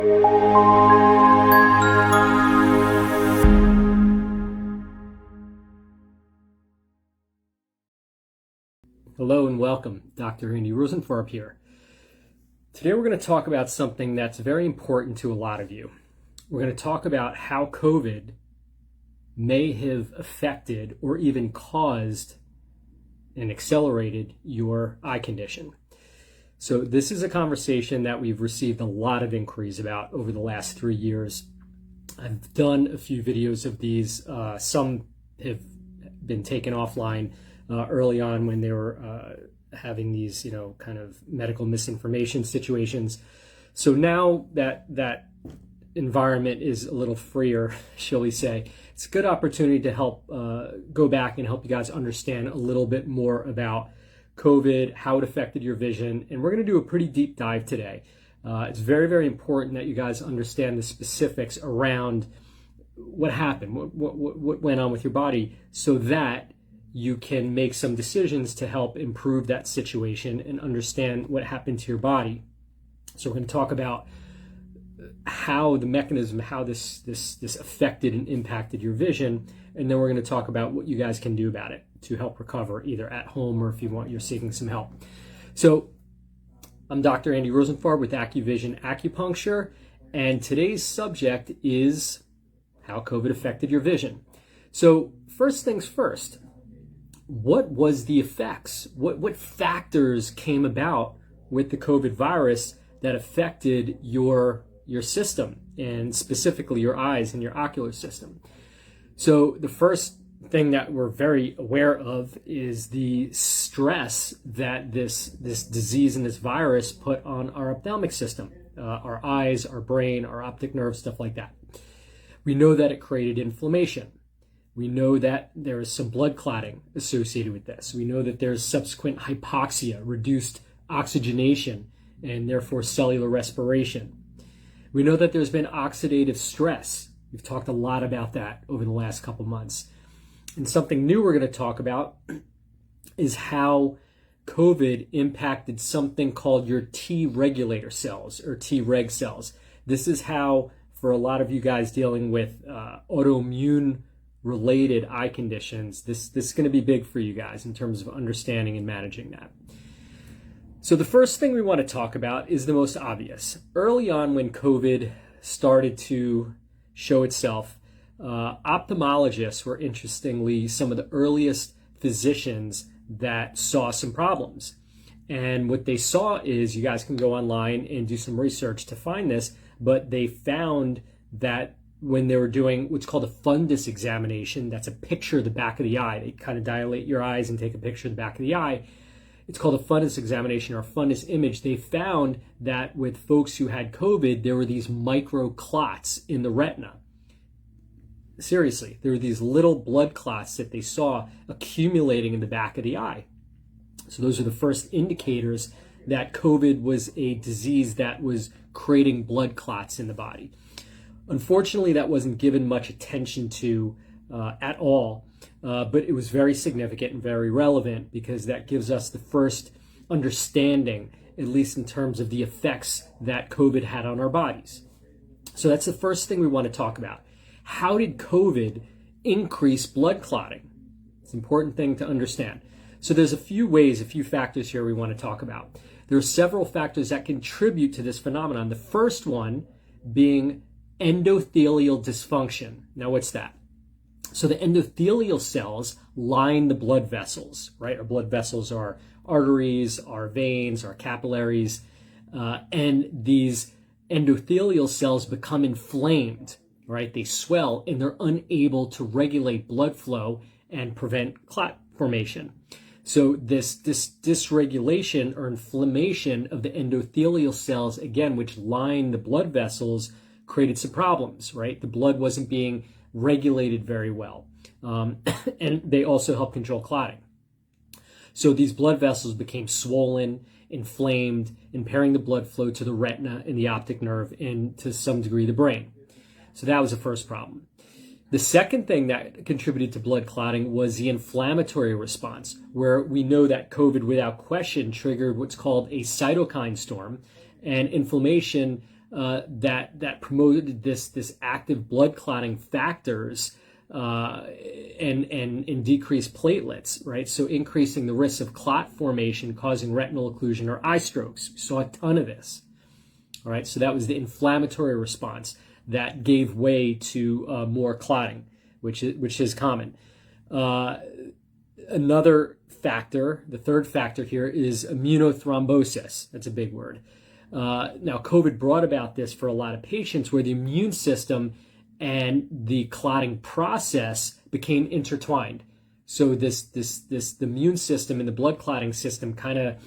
Hello and welcome. Dr. Andy Rosenfarb here. Today we're going to talk about something that's very important to a lot of you. We're going to talk about how COVID may have affected or even caused and accelerated your eye condition. So this is a conversation that we've received a lot of inquiries about over the last 3 years. I've done a few videos of these. Some have been taken offline early on when they were having these, kind of medical misinformation situations. So now that environment is a little freer, shall we say, it's a good opportunity to help go back and help you guys understand a little bit more about COVID, how it affected your vision. And we're going to do a pretty deep dive today. It's very, very important that you guys understand the specifics around what happened, what went on with your body, so that you can make some decisions to help improve that situation and understand what happened to your body. So we're going to talk about how the mechanism, how this affected and impacted your vision, and then we're going to talk about what you guys can do about it to help recover, either at home or if you're seeking some help. So I'm Dr. Andy Rosenfarb with AccuVision Acupuncture, and today's subject is how COVID affected your vision. So first things first, what was the effects? What factors came about with the COVID virus that affected your system, and specifically your eyes and your ocular system? So the first thing that we're very aware of is the stress that this disease and this virus put on our ophthalmic system, our eyes, our brain, our optic nerve, stuff like that. We know that it created inflammation. We know that there is some blood clotting associated with this. We know that there's subsequent hypoxia, reduced oxygenation, and therefore cellular respiration. We know that there's been oxidative stress. We've talked a lot about that over the last couple months. And something new we're going to talk about is how COVID impacted something called your T regulator cells, or Treg cells. This is how, for a lot of you guys dealing with autoimmune related eye conditions, this is going to be big for you guys in terms of understanding and managing that. So the first thing we want to talk about is the most obvious. Early on, when COVID started to show itself, ophthalmologists were, interestingly, some of the earliest physicians that saw some problems. And what they saw is, you guys can go online and do some research to find this, but they found that when they were doing what's called a fundus examination, that's a picture of the back of the eye. They kind of dilate your eyes and take a picture of the back of the eye. It's called a fundus examination, or a fundus image. They found that with folks who had COVID, there were these micro clots in the retina. Seriously, there were these little blood clots that they saw accumulating in the back of the eye. So those are the first indicators that COVID was a disease that was creating blood clots in the body. Unfortunately, that wasn't given much attention to at all, but it was very significant and very relevant, because that gives us the first understanding, at least in terms of the effects that COVID had on our bodies. So that's the first thing we want to talk about. How did COVID increase blood clotting? It's an important thing to understand. So there's a few factors here we want to talk about. There are several factors that contribute to this phenomenon. The first one being endothelial dysfunction. Now, what's that? So the endothelial cells line the blood vessels, right? Our blood vessels are arteries, our veins, our capillaries, and these endothelial cells become inflamed, right? They swell and they're unable to regulate blood flow and prevent clot formation. So this dysregulation or inflammation of the endothelial cells, again, which line the blood vessels, created some problems, right? The blood wasn't being regulated very well. And they also help control clotting. So these blood vessels became swollen, inflamed, impairing the blood flow to the retina and the optic nerve, and to some degree the brain. So that was the first problem. The second thing that contributed to blood clotting was the inflammatory response, where we know that COVID, without question, triggered what's called a cytokine storm, and inflammation that promoted this active blood clotting factors and decrease platelets, right? So increasing the risk of clot formation, causing retinal occlusion or eye strokes. We saw a ton of this. All right, so that was the inflammatory response that gave way to more clotting, which is common. Another factor, the third factor here, is immunothrombosis. That's a big word. Now, COVID brought about this for a lot of patients where the immune system and the clotting process became intertwined. So the immune system and the blood clotting system kind of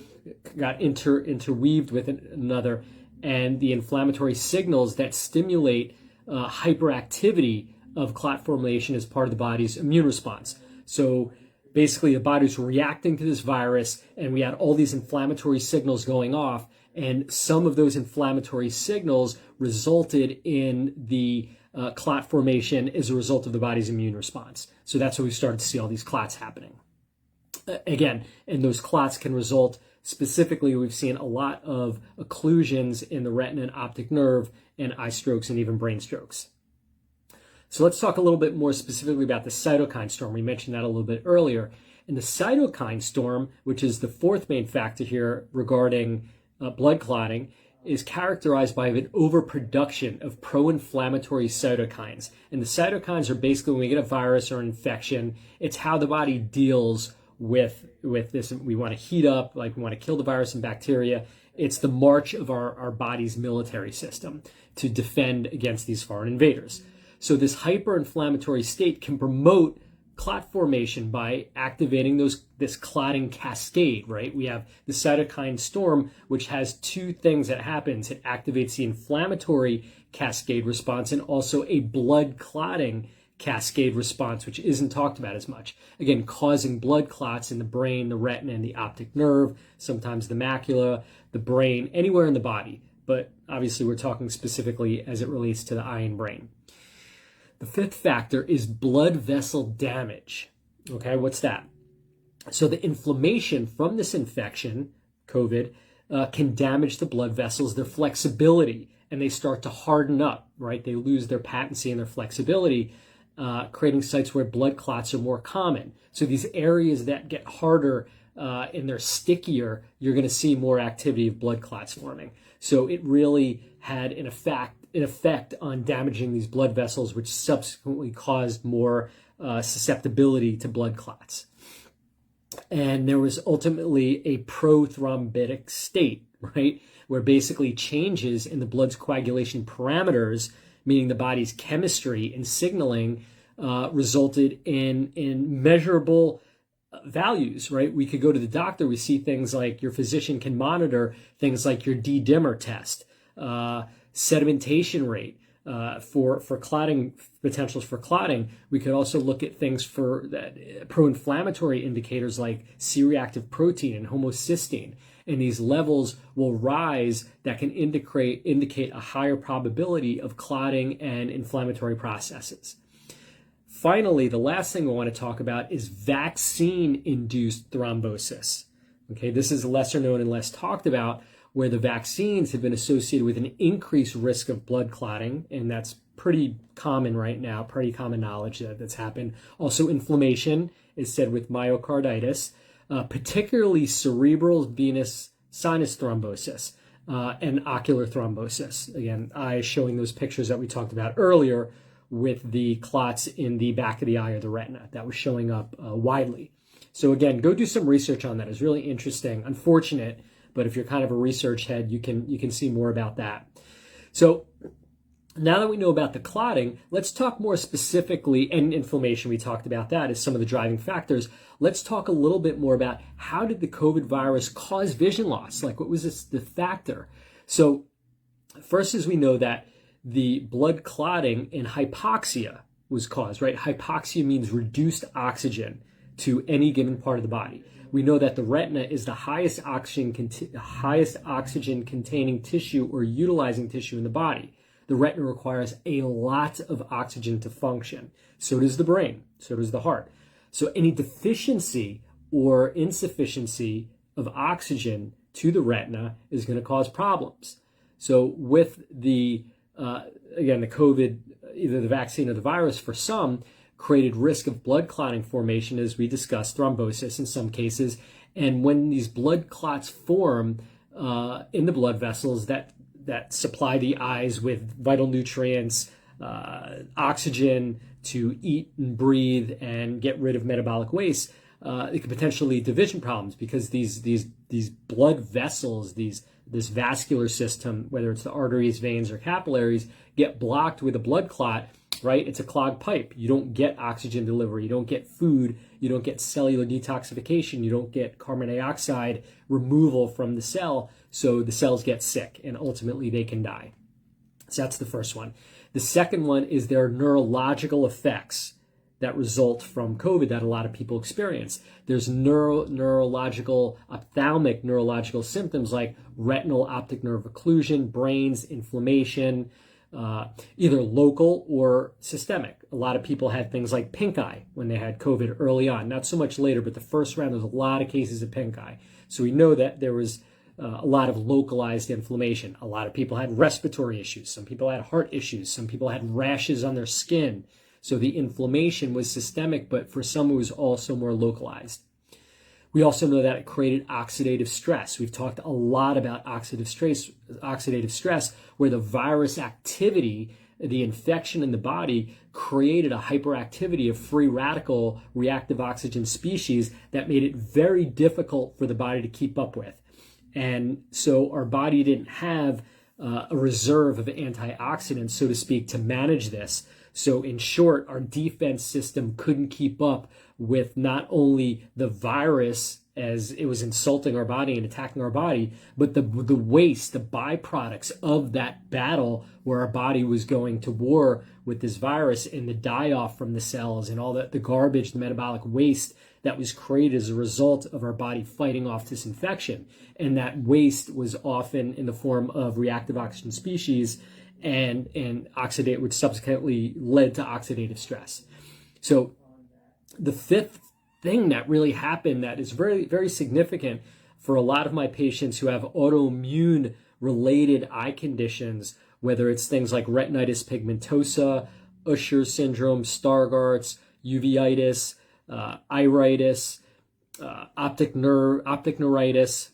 got interweaved with another, and the inflammatory signals that stimulate hyperactivity of clot formation as part of the body's immune response. So basically the body's reacting to this virus, and we had all these inflammatory signals going off, and some of those inflammatory signals resulted in the clot formation as a result of the body's immune response. So that's when we started to see all these clots happening. Again, and those clots can result, specifically, we've seen a lot of occlusions in the retina and optic nerve, and eye strokes, and even brain strokes. So let's talk a little bit more specifically about the cytokine storm. We mentioned that a little bit earlier. And the cytokine storm, which is the fourth main factor here regarding blood clotting, is characterized by an overproduction of pro-inflammatory cytokines. And the cytokines are basically, when we get a virus or an infection, it's how the body deals with this. We want to heat up, like we want to kill the virus and bacteria. It's the march of our body's military system to defend against these foreign invaders. So this hyperinflammatory state can promote clot formation by activating this clotting cascade, right? We have the cytokine storm, which has two things that happens. It activates the inflammatory cascade response and also a blood clotting cascade response, which isn't talked about as much. Again, causing blood clots in the brain, the retina, and the optic nerve, sometimes the macula, the brain, anywhere in the body. But obviously we're talking specifically as it relates to the eye and brain. The fifth factor is blood vessel damage. Okay, what's that? So the inflammation from this infection, COVID, can damage the blood vessels, their flexibility, and they start to harden up, right? They lose their patency and their flexibility, creating sites where blood clots are more common. So these areas that get harder and they're stickier, you're going to see more activity of blood clots forming. So it really had an effect on damaging these blood vessels, which subsequently caused more susceptibility to blood clots. And there was ultimately a prothrombotic state, right, where basically changes in the blood's coagulation parameters, meaning the body's chemistry and signaling, resulted in measurable values, right? We could go to the doctor. We see things like, your physician can monitor things like your D-dimer test, sedimentation rate, for clotting, potentials for clotting. We could also look at things for pro-inflammatory indicators like C-reactive protein and homocysteine. And these levels will rise that can indicate a higher probability of clotting and inflammatory processes. Finally, the last thing we want to talk about is vaccine-induced thrombosis. Okay, this is lesser known and less talked about, where the vaccines have been associated with an increased risk of blood clotting, and that's pretty common right now, pretty common knowledge that's happened. Also, inflammation is said with myocarditis, particularly cerebral venous sinus thrombosis and ocular thrombosis. Again, eye showing those pictures that we talked about earlier with the clots in the back of the eye or the retina that was showing up widely. So again, go do some research on that. It's really interesting. Unfortunate, but if you're kind of a research head, you can see more about that. So now that we know about the clotting, let's talk more specifically, and inflammation, we talked about that as some of the driving factors. Let's talk a little bit more about how did the COVID virus cause vision loss? Like, what was the factor? So first is we know that the blood clotting in hypoxia was caused, right? Hypoxia means reduced oxygen to any given part of the body. We know that the retina is the highest oxygen containing tissue or utilizing tissue in the body. The retina requires a lot of oxygen to function. So does the brain. So does the heart. So any deficiency or insufficiency of oxygen to the retina is going to cause problems. So with the again, the COVID, either the vaccine or the virus, for some, created risk of blood clotting formation, as we discussed, thrombosis in some cases. And when these blood clots form in the blood vessels that supply the eyes with vital nutrients, oxygen to eat and breathe and get rid of metabolic waste, it could potentially lead to vision problems, because these blood vessels, this vascular system, whether it's the arteries, veins, or capillaries, get blocked with a blood clot, right? It's a clogged pipe. You don't get oxygen delivery. You don't get food. You don't get cellular detoxification. You don't get carbon dioxide removal from the cell. So the cells get sick and ultimately they can die. So that's the first one. The second one is there are neurological effects that result from COVID that a lot of people experience. There's neurological, ophthalmic neurological symptoms like retinal optic nerve occlusion, brains, inflammation, either local or systemic. A lot of people had things like pink eye when they had COVID early on, not so much later, but the first round, there was a lot of cases of pink eye. So we know that there was a lot of localized inflammation. A lot of people had respiratory issues. Some people had heart issues. Some people had rashes on their skin. So the inflammation was systemic, but for some it was also more localized. We also know that it created oxidative stress. We've talked a lot about oxidative stress, where the virus activity, the infection in the body, created a hyperactivity of free radical reactive oxygen species that made it very difficult for the body to keep up with. And so our body didn't have a reserve of antioxidants, so to speak, to manage this. So in short, our defense system couldn't keep up with not only the virus as it was insulting our body and attacking our body, but the waste, the byproducts of that battle where our body was going to war with this virus, and the die-off from the cells and all that, the garbage, the metabolic waste that was created as a result of our body fighting off this infection. And that waste was often in the form of reactive oxygen species and oxidate, which subsequently led to oxidative stress. So the fifth thing that really happened that is very, very significant for a lot of my patients who have autoimmune related eye conditions, whether it's things like retinitis pigmentosa, Usher syndrome, Stargardt's, uveitis, iritis, optic neuritis,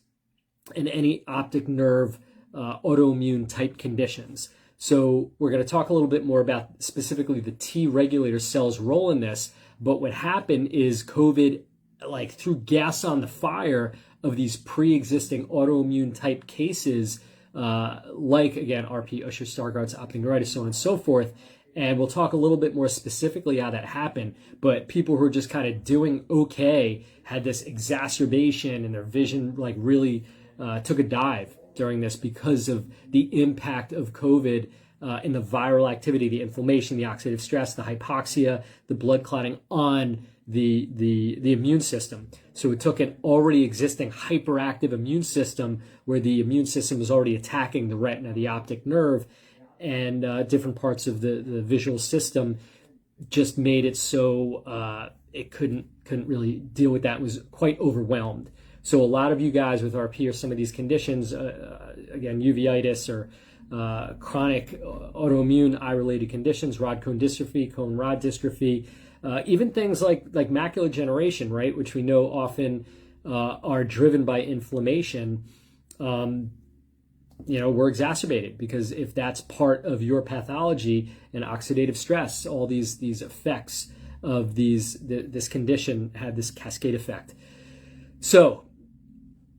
and any optic nerve autoimmune type conditions. So we're going to talk a little bit more about specifically the T regulator cell's role in this. But what happened is COVID, like, threw gas on the fire of these pre-existing autoimmune type cases, like, again, RP, Usher, Stargardt's, optic neuritis, so on and so forth. And we'll talk a little bit more specifically how that happened. But people who are just kind of doing okay had this exacerbation, and their vision like really took a dive during this because of the impact of COVID in the viral activity, the inflammation, the oxidative stress, the hypoxia, the blood clotting on the immune system. So it took an already existing hyperactive immune system where the immune system was already attacking the retina, the optic nerve, and different parts of the visual system, just made it so it couldn't really deal with that, it was quite overwhelmed. So a lot of you guys with RP or some of these conditions, again, uveitis or chronic autoimmune eye-related conditions, rod cone dystrophy, cone rod dystrophy, even things like macular degeneration, right, which we know often are driven by inflammation, were exacerbated, because if that's part of your pathology and oxidative stress, all these effects of this condition had this cascade effect. So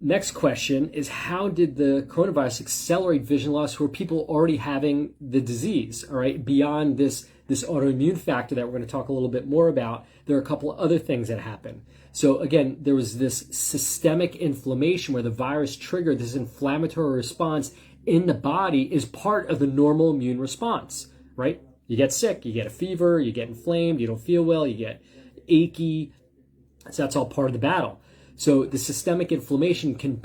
next question is, how did the coronavirus accelerate vision loss for people already having the disease? All right, beyond this autoimmune factor that we're going to talk a little bit more about, there are a couple of other things that happen. So again, there was this systemic inflammation where the virus triggered this inflammatory response in the body, is part of the normal immune response, right? You get sick, you get a fever, you get inflamed, you don't feel well, you get achy. So that's all part of the battle. So the systemic inflammation can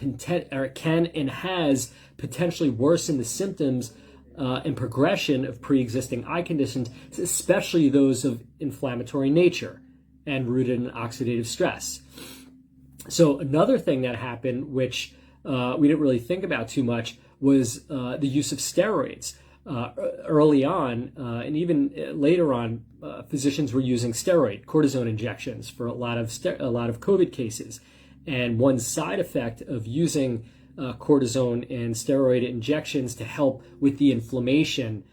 and has potentially worsened the symptoms and progression of pre-existing eye conditions, especially those of inflammatory nature and rooted in oxidative stress. So another thing that happened, which we didn't really think about too much, was the use of steroids. Early on, and even later on, physicians were using cortisone injections for a lot of COVID cases. And one side effect of using cortisone and steroid injections to help with the inflammation,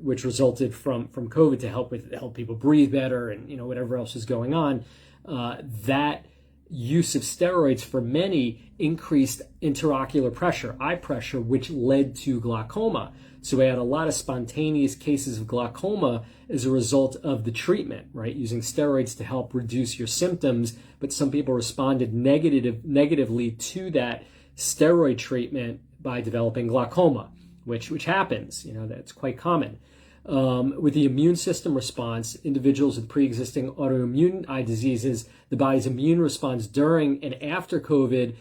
which resulted from COVID, to help people breathe better and whatever else was going on, that use of steroids for many increased intraocular pressure, eye pressure, which led to glaucoma. So we had a lot of spontaneous cases of glaucoma as a result of the treatment, right? Using steroids to help reduce your symptoms, but some people responded negatively to that steroid treatment by developing glaucoma, which happens. That's quite common. With the immune system response, individuals with pre-existing autoimmune eye diseases, the body's immune response during and after COVID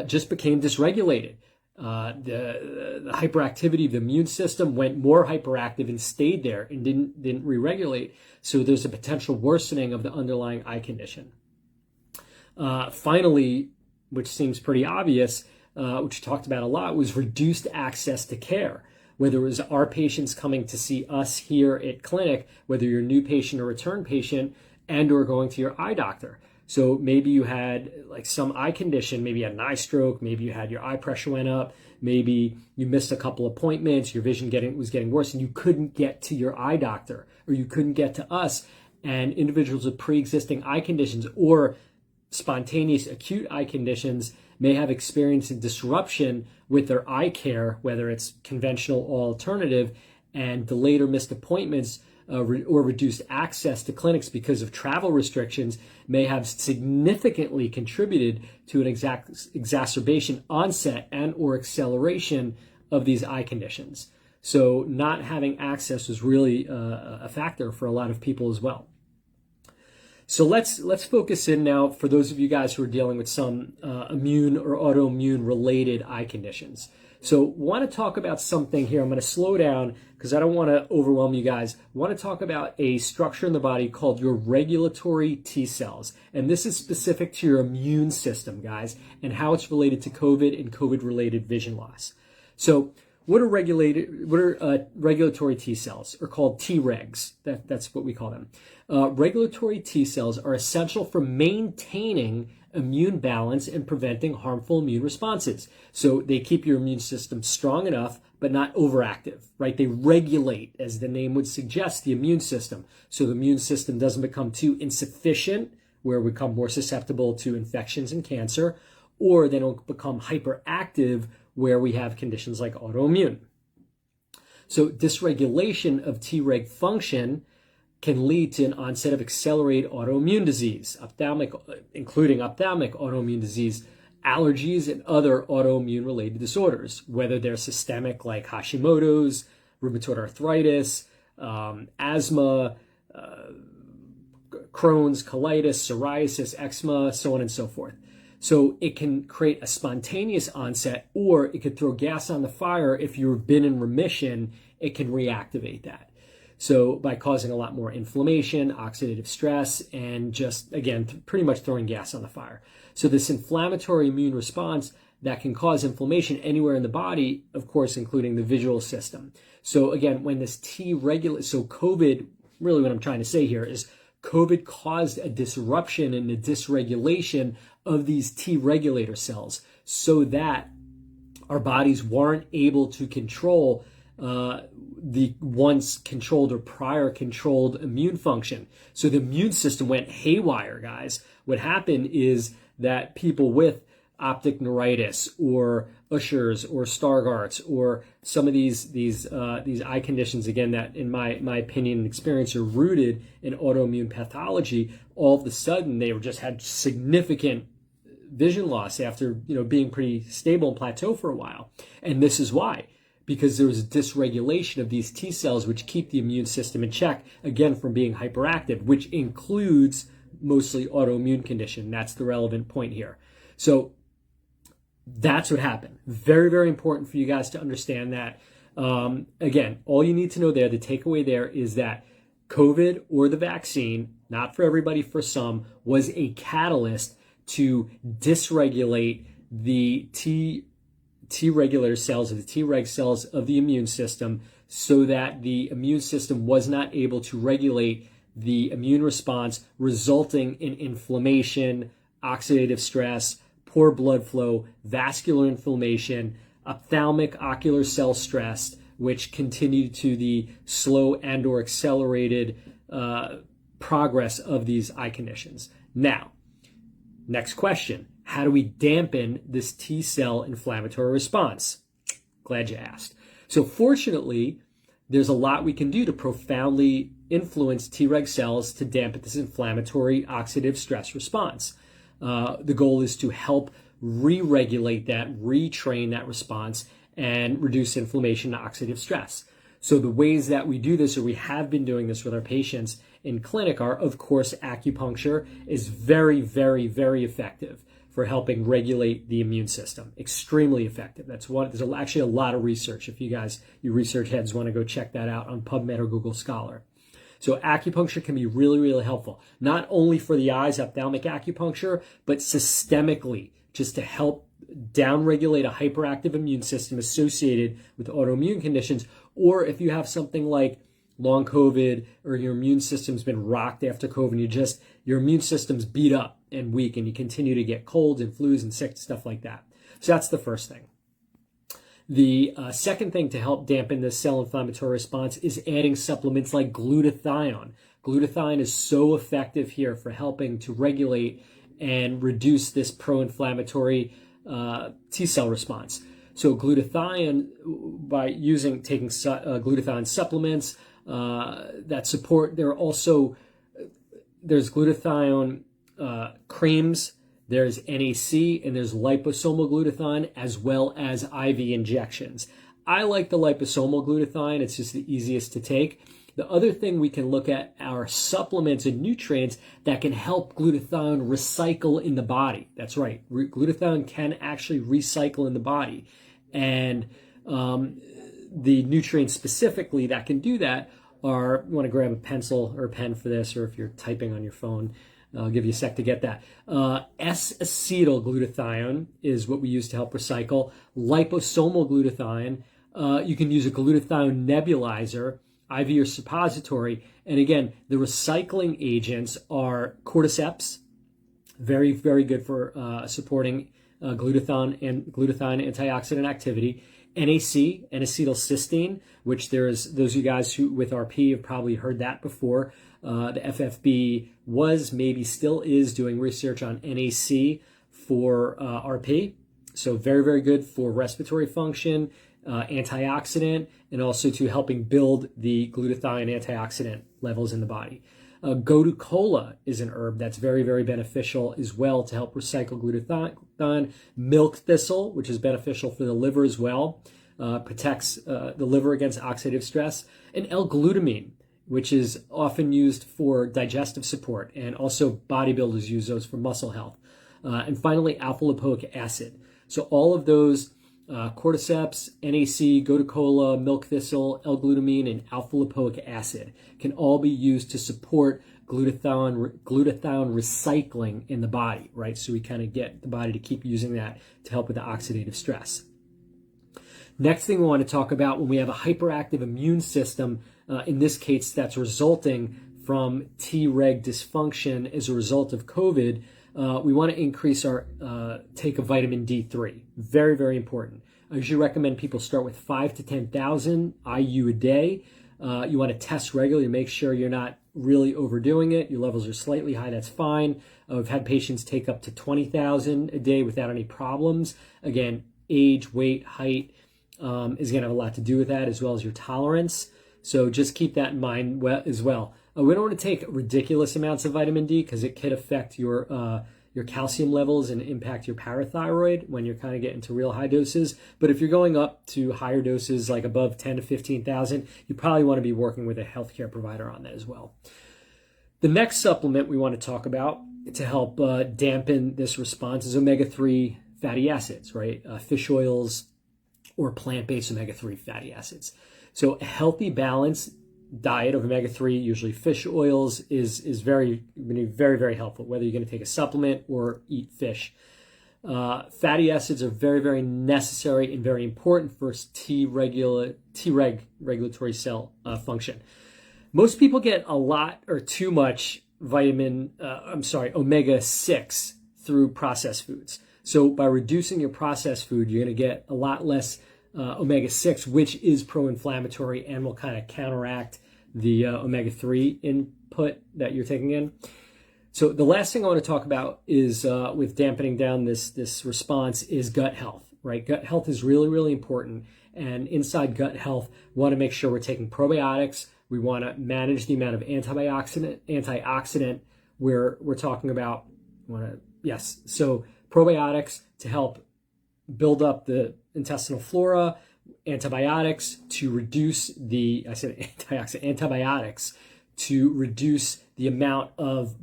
just became dysregulated. The hyperactivity of the immune system went more hyperactive and stayed there and didn't re-regulate. So there's a potential worsening of the underlying eye condition. Finally, which seems pretty obvious, which we talked about a lot, was reduced access to care. Whether it was our patients coming to see us here at clinic, whether you're a new patient or return patient, and or going to your eye doctor. So maybe you had like some eye condition, maybe you had an eye stroke, maybe you had your eye pressure went up, maybe you missed a couple appointments, your vision was getting worse, and you couldn't get to your eye doctor, or you couldn't get to us. And individuals with pre-existing eye conditions or spontaneous acute eye conditions may have experienced a disruption with their eye care, whether it's conventional or alternative, and delayed or missed appointments or reduced access to clinics because of travel restrictions may have significantly contributed to an exacerbation, onset, and or acceleration of these eye conditions. So not having access was really a factor for a lot of people as well. So let's focus in now for those of you guys who are dealing with some immune or autoimmune related eye conditions. So want to talk about something here. I'm going to slow down because I don't want to overwhelm you guys. I want to talk about a structure in the body called your regulatory T cells. And this is specific to your immune system, guys, and how it's related to COVID and COVID-related vision loss. So what are regulatory T cells, or called Tregs? That's what we call them. Regulatory T cells are essential for maintaining immune balance and preventing harmful immune responses. So they keep your immune system strong enough, but not overactive, right? They regulate, as the name would suggest, the immune system. So the immune system doesn't become too insufficient, where we become more susceptible to infections and cancer, or they don't become hyperactive, where we have conditions like autoimmune. So dysregulation of Treg function can lead to an onset of accelerated autoimmune disease, including ophthalmic autoimmune disease, allergies, and other autoimmune-related disorders, whether they're systemic like Hashimoto's, rheumatoid arthritis, asthma, Crohn's, colitis, psoriasis, eczema, so on and so forth. So it can create a spontaneous onset, or it could throw gas on the fire. If you've been in remission, it can reactivate that. So by causing a lot more inflammation, oxidative stress, and just, again, pretty much throwing gas on the fire. So this inflammatory immune response that can cause inflammation anywhere in the body, of course, including the visual system. So again, when this so COVID, really what I'm trying to say here is COVID caused a disruption and a dysregulation of these T regulator cells so that our bodies weren't able to control the once controlled or prior controlled immune function. So the immune system went haywire, guys. What happened is that people with optic neuritis or Usher's or Stargardt's or some of these eye conditions, again, that in my opinion and experience are rooted in autoimmune pathology, all of a sudden they just had significant vision loss after being pretty stable and plateau for a while. And this is why. Because there was a dysregulation of these T cells, which keep the immune system in check, again, from being hyperactive, which includes mostly autoimmune condition. That's the relevant point here. So that's what happened. Very, very important for you guys to understand that. Again, all you need to know there, the takeaway there is that COVID or the vaccine, not for everybody, for some, was a catalyst to dysregulate the T T regulator cells, or the Treg cells of the immune system, so that the immune system was not able to regulate the immune response, resulting in inflammation, oxidative stress, poor blood flow, vascular inflammation, ophthalmic ocular cell stress, which continued to the slow and or accelerated progress of these eye conditions. Now, next question. How do we dampen this T cell inflammatory response? Glad you asked. So fortunately, there's a lot we can do to profoundly influence Treg cells to dampen this inflammatory oxidative stress response. The goal is to help re-regulate that, retrain that response, and reduce inflammation and oxidative stress. So the ways that we do this, or we have been doing this with our patients in clinic, are, of course, acupuncture is very, very, very effective for helping regulate the immune system. Extremely effective. That's one. There's actually a lot of research. If you research heads want to go check that out on PubMed or Google Scholar. So acupuncture can be really, really helpful, not only for the eyes, ophthalmic acupuncture, but systemically, just to help downregulate a hyperactive immune system associated with autoimmune conditions, or if you have something like long COVID, or your immune system's been rocked after COVID, your immune system's beat up and weak, and you continue to get colds and flus and sick, stuff like that. So that's the first thing. The second thing to help dampen the cell inflammatory response is adding supplements like glutathione. Glutathione is so effective here for helping to regulate and reduce this pro-inflammatory T cell response. So glutathione, by taking glutathione supplements that support, there's glutathione creams, there's NAC, and there's liposomal glutathione, as well as IV injections. I like the liposomal glutathione. It's just the easiest to take. The other thing, we can look at our supplements and nutrients that can help glutathione recycle in the body. That's right. Glutathione can actually recycle in the body. And the nutrients specifically that can do that are, you want to grab a pencil or a pen for this, or if you're typing on your phone, I'll give you a sec to get that. S-acetyl glutathione is what we use to help recycle. Liposomal glutathione, you can use a glutathione nebulizer, IV or suppository. And again, the recycling agents are cordyceps, very, very good for supporting glutathione antioxidant activity. NAC, N-acetylcysteine, which those of you guys who with RP have probably heard that before. The FFB maybe still is doing research on NAC for RP. So very, very good for respiratory function, antioxidant, and also to helping build the glutathione antioxidant levels in the body. Gotu kola is an herb that's very, very beneficial as well to help recycle glutathione. Milk thistle, which is beneficial for the liver as well, protects the liver against oxidative stress. And L-glutamine, which is often used for digestive support, and also bodybuilders use those for muscle health. And finally, alpha-lipoic acid. So all of those, cordyceps, NAC, gotu kola, milk thistle, L-glutamine, and alpha-lipoic acid can all be used to support glutathione recycling in the body, right? So we kind of get the body to keep using that to help with the oxidative stress. Next thing we want to talk about, when we have a hyperactive immune system, in this case that's resulting from Treg dysfunction as a result of COVID, we want to increase our take of vitamin D3. Very, very important. I usually recommend people start with 5 to 10,000 IU a day. You want to test regularly, make sure you're not really overdoing it. Your levels are slightly high, that's fine. I've had patients take up to 20,000 a day without any problems. Again, age, weight, height is going to have a lot to do with that, as well as your tolerance. So just keep that in mind as well. We don't want to take ridiculous amounts of vitamin D because it could affect your calcium levels and impact your parathyroid when you're kind of getting to real high doses. But if you're going up to higher doses, like above 10 to 15,000, you probably want to be working with a healthcare provider on that as well. The next supplement we want to talk about to help dampen this response is omega-3 fatty acids, right? Fish oils or plant-based omega-3 fatty acids. So a healthy, balanced diet of omega-3, usually fish oils, is very, very, very helpful, whether you're going to take a supplement or eat fish. Fatty acids are very, very necessary and very important for regulatory cell function. Most people get a lot or too much omega-6 through processed foods. So by reducing your processed food, you're going to get a lot less omega-6, which is pro-inflammatory and will kind of counteract the omega-3 input that you're taking in. So the last thing I want to talk about is with dampening down this response is gut health, right? Gut health is really, really important. And inside gut health, we want to make sure we're taking probiotics. We want to manage the amount of antioxidant we're talking about. So probiotics to help build up the intestinal flora, antibiotics to reduce antibiotics to reduce the amount of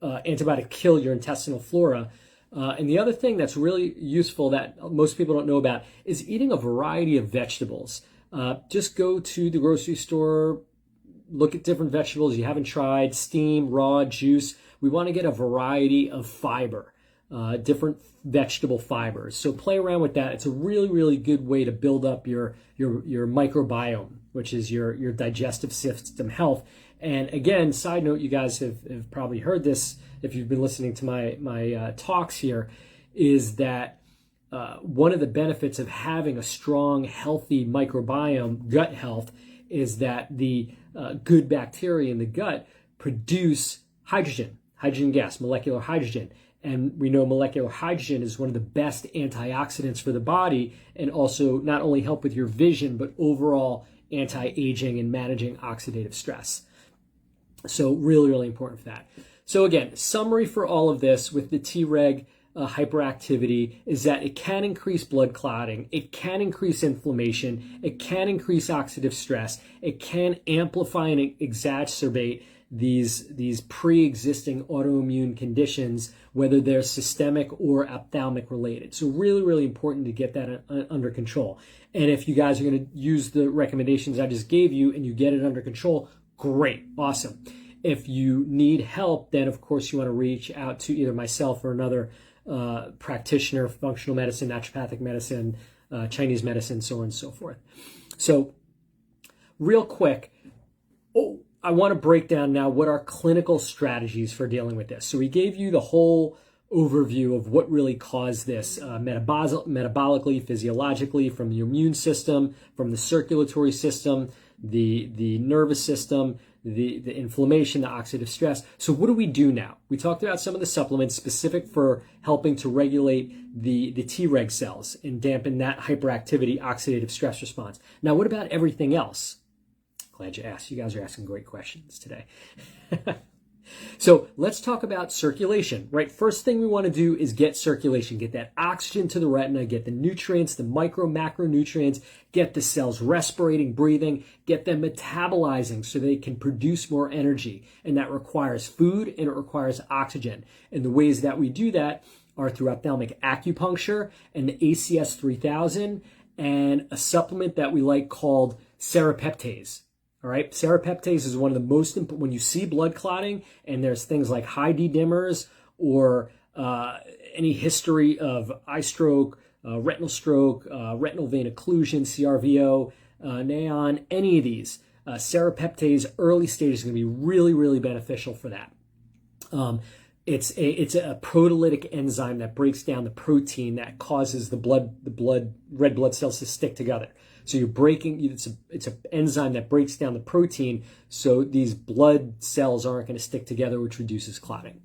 antibiotic kill your intestinal flora. And the other thing that's really useful that most people don't know about is eating a variety of vegetables. Just go to the grocery store, look at different vegetables you haven't tried, steam, raw, juice. We want to get a variety of fiber, different vegetable fibers. So play around with that. It's a really, really good way to build up your microbiome, which is your digestive system health. And again, side note, you guys have probably heard this if you've been listening to my talks here, is that one of the benefits of having a strong, healthy microbiome, gut health, is that the good bacteria in the gut produce hydrogen gas, molecular hydrogen. And we know molecular hydrogen is one of the best antioxidants for the body, and also not only help with your vision, but overall anti-aging and managing oxidative stress. So really, really important for that. So again, summary for all of this with the Treg hyperactivity is that it can increase blood clotting, it can increase inflammation, it can increase oxidative stress, it can amplify and exacerbate these pre-existing autoimmune conditions, whether they're systemic or ophthalmic related. So really, really important to get that under control. And if you guys are going to use the recommendations I just gave you and you get it under control, great, awesome. If you need help, then of course you want to reach out to either myself or another practitioner, functional medicine, naturopathic medicine, Chinese medicine, so on and so forth. So real quick, I want to break down now what are clinical strategies for dealing with this. So we gave you the whole overview of what really caused this metabolically, physiologically, from the immune system, from the circulatory system, the nervous system, the inflammation, the oxidative stress. So what do we do now? We talked about some of the supplements specific for helping to regulate the Treg cells and dampen that hyperactivity, oxidative stress response. Now, what about everything else? Glad you asked. You guys are asking great questions today. So let's talk about circulation, right? First thing we want to do is get circulation, get that oxygen to the retina, get the nutrients, the macronutrients, get the cells respirating, breathing, get them metabolizing so they can produce more energy. And that requires food and it requires oxygen. And the ways that we do that are through ophthalmic acupuncture and the ACS 3000 and a supplement that we like called serapeptase. All right, serapeptase is one of the most important. When you see blood clotting and there's things like high D-dimers or any history of eye stroke, retinal stroke, retinal vein occlusion, CRVO, NAION, any of these, serapeptase early stage is going to be really, really beneficial for that. It's a proteolytic enzyme that breaks down the protein that causes the red blood cells to stick together. So you're breaking, it's an enzyme that breaks down the protein so these blood cells aren't going to stick together, which reduces clotting.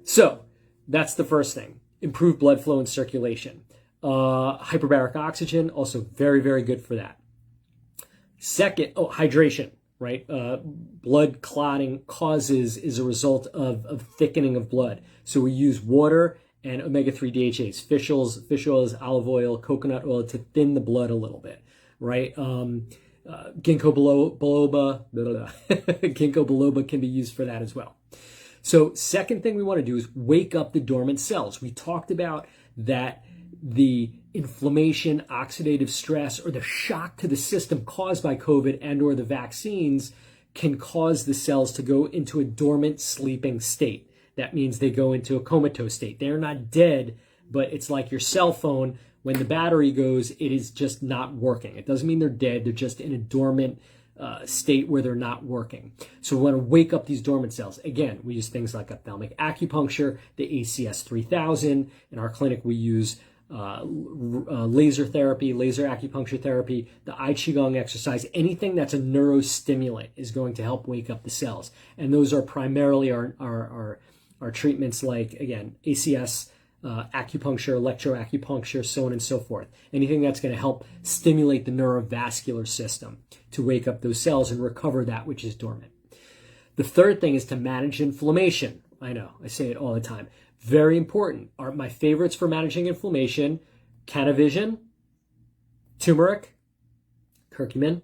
So that's the first thing. Improve blood flow and circulation. Hyperbaric oxygen, also very, very good for that. Second, hydration, right? Blood clotting is a result of thickening of blood. So we use water and omega-3 DHAs, fish oils, olive oil, coconut oil to thin the blood a little bit. Right? Ginkgo biloba, ginkgo biloba can be used for that as well. So second thing we want to do is wake up the dormant cells. We talked about that the inflammation, oxidative stress, or the shock to the system caused by COVID and or the vaccines can cause the cells to go into a dormant sleeping state. That means they go into a comatose state. They're not dead but it's like your cell phone. When the battery goes, it is just not working. It doesn't mean they're dead. They're just in a dormant state where they're not working. So we want to wake up these dormant cells. Again, we use things like ophthalmic acupuncture, the ACS 3000. In our clinic, we use laser therapy, laser acupuncture therapy, the I Qigong exercise. Anything that's a neurostimulant is going to help wake up the cells. And those are primarily our treatments like, again, ACS, acupuncture, electroacupuncture, so on and so forth. Anything that's going to help stimulate the neurovascular system to wake up those cells and recover that which is dormant. The third thing is to manage inflammation. I know, I say it all the time. Very important. Are my favorites for managing inflammation: Canavision, turmeric, curcumin,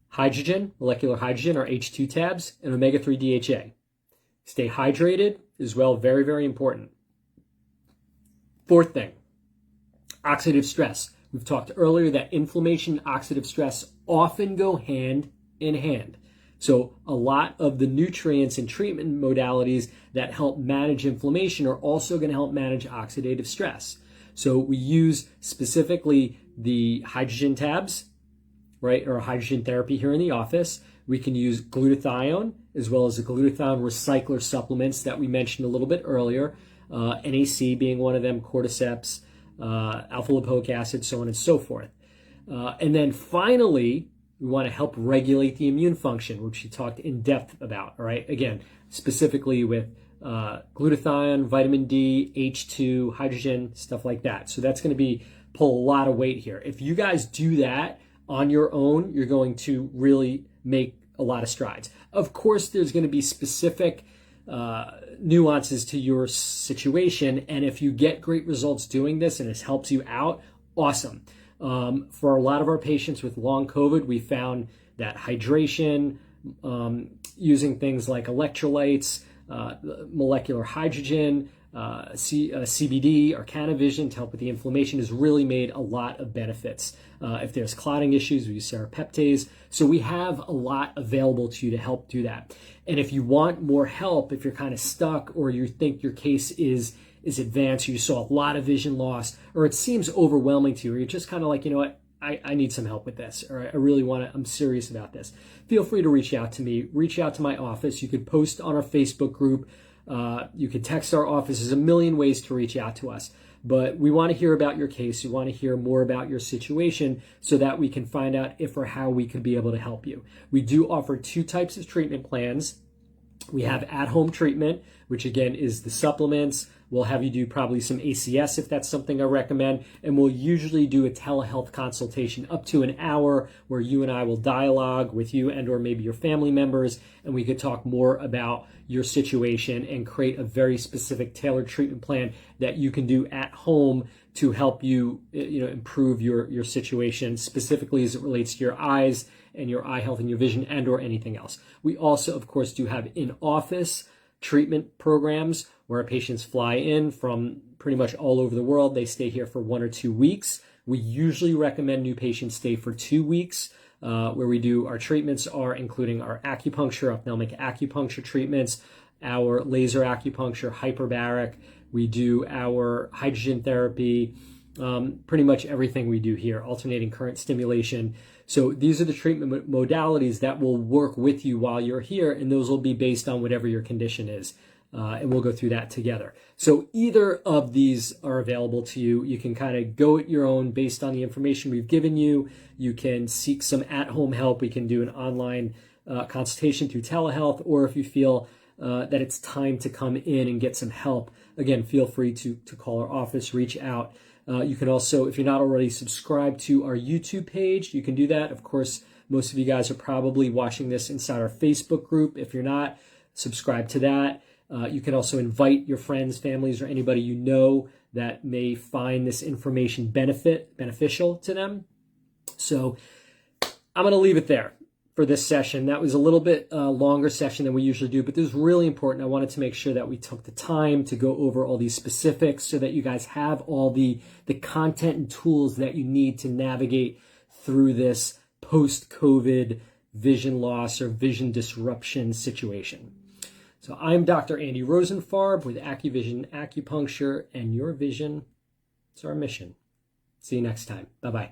hydrogen, molecular hydrogen, or H2 tabs, and omega-3 DHA. Stay hydrated as well, very, very important. Fourth thing, oxidative stress. We've talked earlier that inflammation and oxidative stress often go hand in hand. So a lot of the nutrients and treatment modalities that help manage inflammation are also going to help manage oxidative stress. So we use specifically the hydrogen tabs, right, or hydrogen therapy here in the office. We can use glutathione as well as the glutathione recycler supplements that we mentioned a little bit earlier. NAC being one of them, cordyceps, alpha lipoic acid, so on and so forth. And then finally, we want to help regulate the immune function, which we talked in depth about, all right? Again, specifically with glutathione, vitamin D, H2, hydrogen, stuff like that. So that's going to pull a lot of weight here. If you guys do that on your own, you're going to really make a lot of strides. Of course, there's going to be specific nuances to your situation, and if you get great results doing this and it helps you out, awesome. For a lot of our patients with long COVID, we found that hydration, using things like electrolytes, molecular hydrogen, CBD or Canavision to help with the inflammation has really made a lot of benefits. If there's clotting issues, we use serrapeptase. So we have a lot available to you to help do that. And if you want more help, if you're kind of stuck or you think your case is advanced, or you saw a lot of vision loss, or it seems overwhelming to you, or you're just kind of like, you know what, I need some help with this, or I really want to, I'm serious about this, feel free to reach out to me, reach out to my office. You could post on our Facebook group. You could text our office. There's a million ways to reach out to us. But we want to hear about your case. We want to hear more about your situation so that we can find out if or how we could be able to help you. We do offer two types of treatment plans. We have at-home treatment, which again is the supplements. We'll have you do probably some ACS if that's something I recommend. And we'll usually do a telehealth consultation up to an hour where you and I will dialogue with you and or maybe your family members, and we could talk more about your situation and create a very specific tailored treatment plan that you can do at home to help you, improve your situation, specifically as it relates to your eyes and your eye health and your vision and or anything else. We also, of course, do have in-office treatment programs where our patients fly in from pretty much all over the world. They stay here for 1 or 2 weeks. We usually recommend new patients stay for 2 weeks, where we do our treatments are including our acupuncture, ophthalmic acupuncture treatments, our laser acupuncture, hyperbaric. We do our hydrogen therapy, pretty much everything we do here, alternating current stimulation. So these are the treatment modalities that will work with you while you're here, and those will be based on whatever your condition is. And we'll go through that together. So either of these are available to you. You can kind of go at your own based on the information we've given you. You can seek some at-home help. We can do an online consultation through telehealth, or if you feel that it's time to come in and get some help, again, feel free to call our office, reach out. You can also, if you're not already subscribed to our YouTube page, you can do that. Of course, most of you guys are probably watching this inside our Facebook group. If you're not, subscribe to that. You can also invite your friends, families, or anybody you know that may find this information beneficial to them. So I'm going to leave it there for this session. That was a little bit longer session than we usually do, but this is really important. I wanted to make sure that we took the time to go over all these specifics so that you guys have all the content and tools that you need to navigate through this post-COVID vision loss or vision disruption situation. So I'm Dr. Andy Rosenfarb with AccuVision Acupuncture, and your vision is our mission. See you next time. Bye-bye.